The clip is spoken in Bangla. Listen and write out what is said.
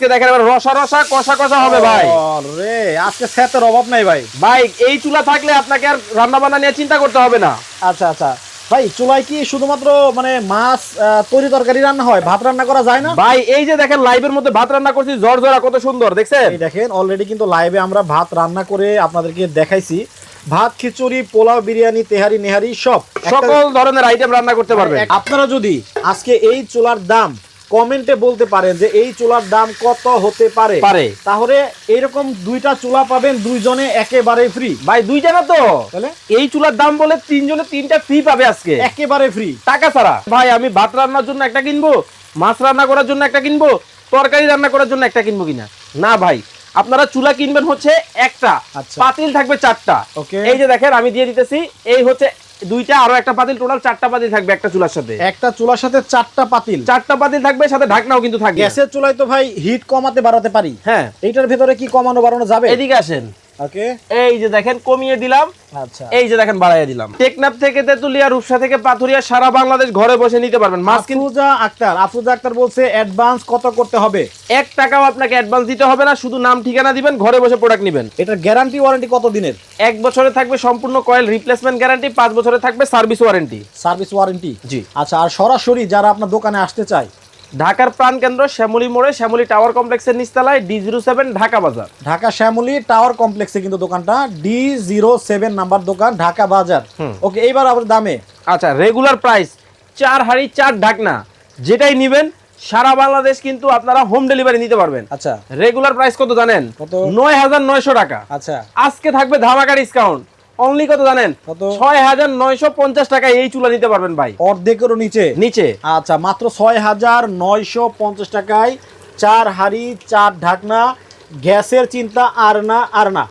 দেখেন এবার রসা রসা কষা কষা হবে ভাই। আরে আজকে সেটের অভাব নাই ভাই। ভাই এই চুলা থাকলে আপনাকে আর রান্না বান্না নিয়ে চিন্তা করতে হবে না। আচ্ছা আচ্ছা ভাই, চুলায় কি শুধুমাত্র মানে মাছ তরি তরকারি রান্না হয়, ভাত রান্না করা যায় না? ভাই এই যে দেখেন লাইভের মধ্যে ভাত রান্না করছি, জর্জরা কত সুন্দর দেখছেন। এই দেখেন অলরেডি কিন্তু লাইভে আমরা ভাত রান্না করে আপনাদেরকে দেখাইছি। ভাত, খিচুড়ি, পোলাও, বিরিয়ানি, তেহারি, নেহারি সব সকল ধরনের আইটেম রান্না করতে পারবেন। আপনারা যদি আজকে এই চুলার দাম কমেন্টে বলতে পারেন যে এই চুলার দাম কত হতে পারে, তাহলে এইরকম দুইটা চুলা পাবেন দুইজনে একেবারে ফ্রি। ভাই দুইটা না তো, তাহলে এই চুলার দাম বলে তিনজনে তিনটা ফ্রি পাবে আজকে, একেবারে ফ্রি টাকা ছাড়া। ভাই আমি ভাত রান্নার জন্য একটা কিনবো, মাছ রান্না করার জন্য একটা কিনবো, তরকারি রান্না করার জন্য একটা কিনবো কিনা? না ভাই, আপনারা চুলা কিনবেন হচ্ছে একটা, পাতিল থাকবে চারটা। এই যে দেখেন আমি দিয়ে দিতেছি, এই হচ্ছে দুইটা আরো একটা পাতিল, টোটাল চারটা পাতিল থাকবে একটা চুলার সাথে। একটা চুলার সাথে চারটা পাতিল থাকবে, সাথে ঢাকনাও কিন্তু থাকবে। গ্যাসের চুলায় তো ভাই হিট কমাতে বাড়াতে পারি, হ্যাঁ এইটার ভেতরে কি কমানো বাড়ানো যাবে? এদিকে আসেন। ওকে, এই যে দেখেন কমিয়ে দিলাম, আচ্ছা এই যে দেখেন বাড়াইয়া দিলাম। টেকনাফ থেকে তেতুলিয়া, রূপসা থেকে পাথুরিয়া, সারা বাংলাদেশ ঘরে বসে নিতে পারবেন মাছ। আফরোজা আক্তার বলছে অ্যাডভান্স কত করতে হবে? 1 টাকাও আপনাকে অ্যাডভান্স দিতে হবে না, শুধু নাম ঠিকানা দিবেন, ঘরে বসে প্রোডাক্ট নেবেন। এটার গ্যারান্টি ওয়ারেন্টি কত দিনের? 1 বছরে থাকবে সম্পূর্ণ কয়েল রিপ্লেসমেন্ট গ্যারান্টি, 5 বছরে থাকবে সার্ভিস ওয়ারেন্টি। সার্ভিস ওয়ারেন্টি, জি। আচ্ছা, আর সরাসরি যারা আপনার দোকানে আসতে চায়, ঢাকার প্রাণকেন্দ্র শ্যামলী মোড়ে, শ্যামলী টাওয়ার কমপ্লেক্সের নিচতলায়, D07 ঢাকা বাজার। ঢাকা শ্যামলী টাওয়ার কমপ্লেক্সে কিন্তু দোকানটা, D07 নাম্বার দোকান, ঢাকা বাজার। ওকে, এইবার আবার দামে। আচ্ছা, রেগুলার প্রাইস 4 হাঁড়ি 4 ঢাকনা, যেটাই নেবেন সারা বাংলাদেশ কিন্তু আপনারা হোম ডেলিভারি নিতে পারবেন। আচ্ছা, রেগুলার প্রাইস কত জানেন? কত? 9900 টাকা। আচ্ছা, আজকে থাকবে ধামাকা ডিসকাউন্ট, অনলি কত জানেন? কত? 6950 টাকায় এই চুলা নিতে পারবেন ভাই, অর্ধেকেরও নিচে। আচ্ছা, মাত্র 6950 টাকায় 4 হাঁড়ি 4 ঢাকনা, গ্যাসের চিন্তা আর না।